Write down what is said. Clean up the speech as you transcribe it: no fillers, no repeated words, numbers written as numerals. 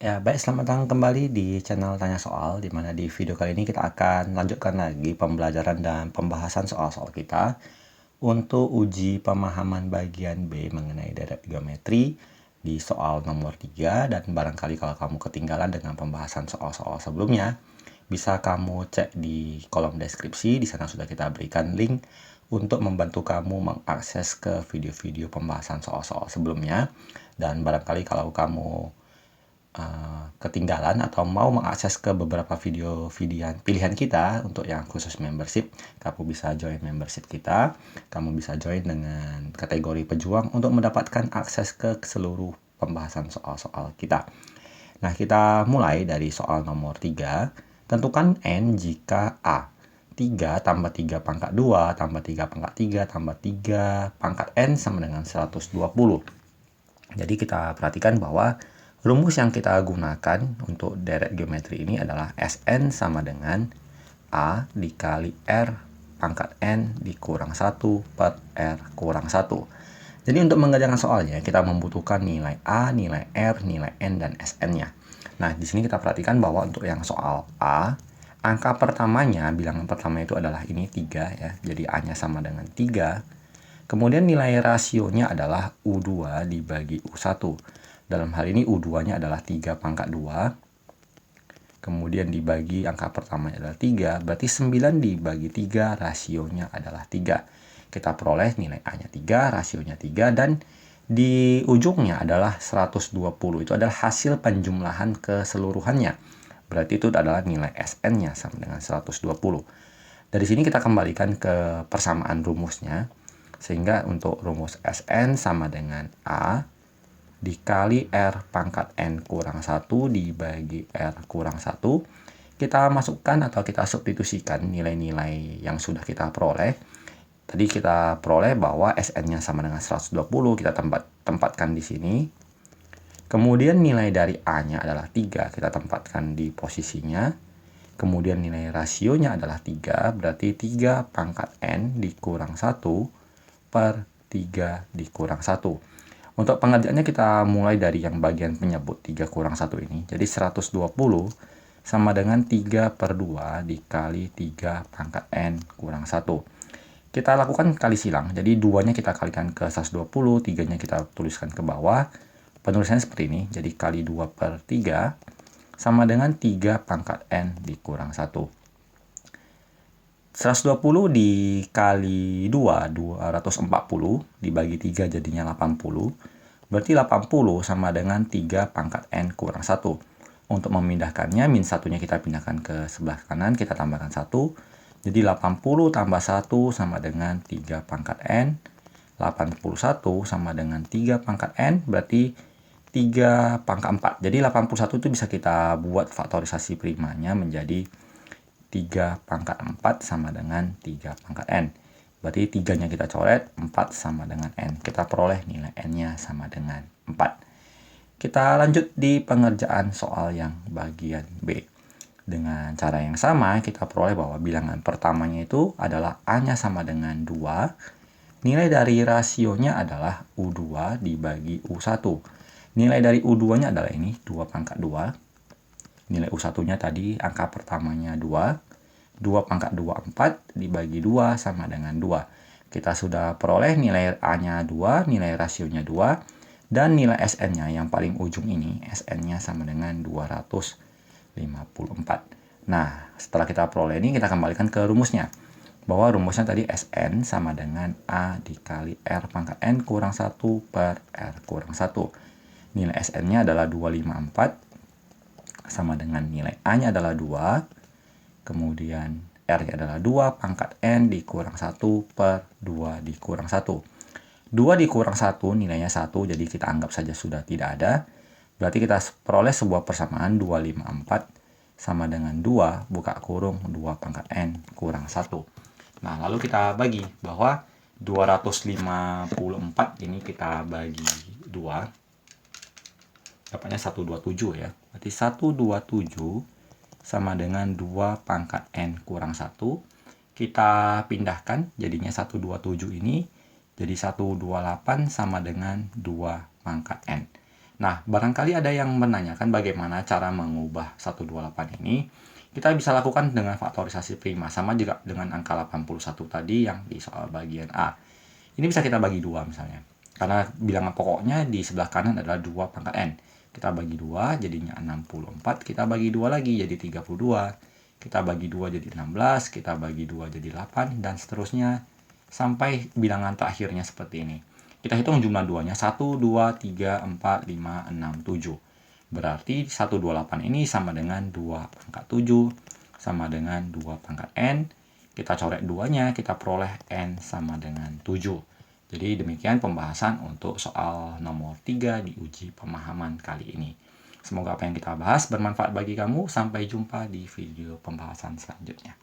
Ya, baik, selamat datang kembali di channel Tanya Soal, di mana di video kali ini kita akan lanjutkan lagi pembelajaran dan pembahasan soal-soal kita untuk uji pemahaman bagian B mengenai deret geometri di soal nomor 3. Dan barangkali kalau kamu ketinggalan dengan pembahasan soal-soal sebelumnya, bisa kamu cek di kolom deskripsi. Di sana sudah kita berikan link untuk membantu kamu mengakses ke video-video pembahasan soal-soal sebelumnya. Dan barangkali kalau kamu ketinggalan atau mau mengakses ke beberapa video-video pilihan kita untuk yang khusus membership, kamu bisa join membership kita. Kamu bisa join dengan kategori pejuang untuk mendapatkan akses ke seluruh pembahasan soal-soal kita. Nah, kita mulai dari soal nomor 3. Tentukan N jika A 3 tambah 3 pangkat 2 tambah 3 pangkat 3 tambah 3 pangkat N sama dengan 120. Jadi kita perhatikan bahwa rumus yang kita gunakan untuk deret geometri ini adalah Sn sama dengan A dikali R pangkat N dikurang 1 per R kurang 1. Jadi untuk mengerjakan soalnya, kita membutuhkan nilai A, nilai R, nilai N, dan Sn-nya. Nah, di sini kita perhatikan bahwa untuk yang soal A, angka pertamanya, bilangan pertama itu adalah ini 3 ya. Jadi A-nya sama dengan 3. Kemudian nilai rasionya adalah U2 dibagi U1. Dalam hal ini U2-nya adalah 3 pangkat 2. Kemudian dibagi angka pertamanya adalah 3. Berarti 9 dibagi 3, rasionya adalah 3. Kita peroleh nilai A-nya 3, rasionya 3. Dan di ujungnya adalah 120. Itu adalah hasil penjumlahan keseluruhannya. Berarti itu adalah nilai Sn-nya sama dengan 120. Dari sini kita kembalikan ke persamaan rumusnya. Sehingga untuk rumus Sn sama dengan A dikali R pangkat N kurang 1 dibagi R kurang 1. Kita masukkan atau kita substitusikan nilai-nilai yang sudah kita peroleh. Tadi kita peroleh bahwa Sn-nya sama dengan 120, kita tempatkan di sini. Kemudian nilai dari A-nya adalah 3, kita tempatkan di posisinya. Kemudian nilai rasionya adalah 3, berarti 3 pangkat N dikurang 1 per 3 dikurang 1. Untuk pengerjaannya kita mulai dari yang bagian penyebut 3 kurang 1 ini. Jadi 120 sama dengan 3 per 2 dikali 3 pangkat N kurang 1. Kita lakukan kali silang. Jadi 2-nya kita kalikan ke 120, 3-nya kita tuliskan ke bawah. Penulisannya seperti ini. Jadi kali 2 per 3 sama dengan 3 pangkat N dikurang 1. 120 dikali 2, 240, dibagi 3 jadinya 80. Berarti 80 sama dengan 3 pangkat N kurang 1. Untuk memindahkannya, min 1-nya kita pindahkan ke sebelah kanan, kita tambahkan 1. Jadi 80 tambah 1 sama dengan 3 pangkat N. 81 sama dengan 3 pangkat N, berarti 3 pangkat 4. Jadi 81 itu bisa kita buat faktorisasi primanya menjadi 3 pangkat 4 sama dengan 3 pangkat N. Berarti 3-nya kita coret, 4 sama dengan N. Kita peroleh nilai N-nya sama dengan 4. Kita lanjut di pengerjaan soal yang bagian B. Dengan cara yang sama, kita peroleh bahwa bilangan pertamanya itu adalah A-nya sama dengan 2. Nilai dari rasionya adalah U2 dibagi U1. Nilai dari U2-nya adalah ini, 2 pangkat 2. Nilai U1-nya tadi angka pertamanya 2. 2 pangkat 2, 4 dibagi 2 sama dengan 2. Kita sudah peroleh nilai A-nya 2, nilai rasionya 2, dan nilai Sn-nya yang paling ujung ini, Sn-nya sama dengan 254. Nah, setelah kita peroleh ini, kita kembalikan ke rumusnya. Bahwa rumusnya tadi Sn sama dengan A dikali R pangkat N kurang 1 per R kurang 1. Nilai Sn-nya adalah 254. Sama dengan nilai A-nya adalah 2, kemudian R-nya adalah 2 pangkat N dikurang 1 per 2 dikurang 1. 2 dikurang 1 nilainya 1, jadi kita anggap saja sudah tidak ada. Berarti kita peroleh sebuah persamaan 254 sama dengan 2 buka kurung 2 pangkat N kurang 1. Nah, lalu kita bagi bahwa 254 ini kita bagi 2. Dapatnya 127 ya. Berarti 127 sama dengan 2 pangkat N kurang 1. Kita pindahkan, jadinya 127 ini jadi 128 sama dengan 2 pangkat N. Nah, barangkali ada yang menanyakan bagaimana cara mengubah 128 ini. Kita bisa lakukan dengan faktorisasi prima, sama juga dengan angka 81 tadi yang di soal bagian A. Ini bisa kita bagi dua misalnya. Karena bilangan pokoknya di sebelah kanan adalah 2 pangkat N. Kita bagi 2 jadinya 64, kita bagi 2 lagi jadi 32. Kita bagi 2 jadi 16, kita bagi 2 jadi 8, dan seterusnya sampai bilangan terakhirnya seperti ini. Kita hitung jumlah duanya, 1, 2, 3, 4, 5, 6, 7. Berarti 128 ini sama dengan 2 pangkat 7, sama dengan 2 pangkat N. Kita coret 2-nya, kita peroleh N sama dengan 7. Jadi demikian pembahasan untuk soal nomor 3 di uji pemahaman kali ini. Semoga apa yang kita bahas bermanfaat bagi kamu. Sampai jumpa di video pembahasan selanjutnya.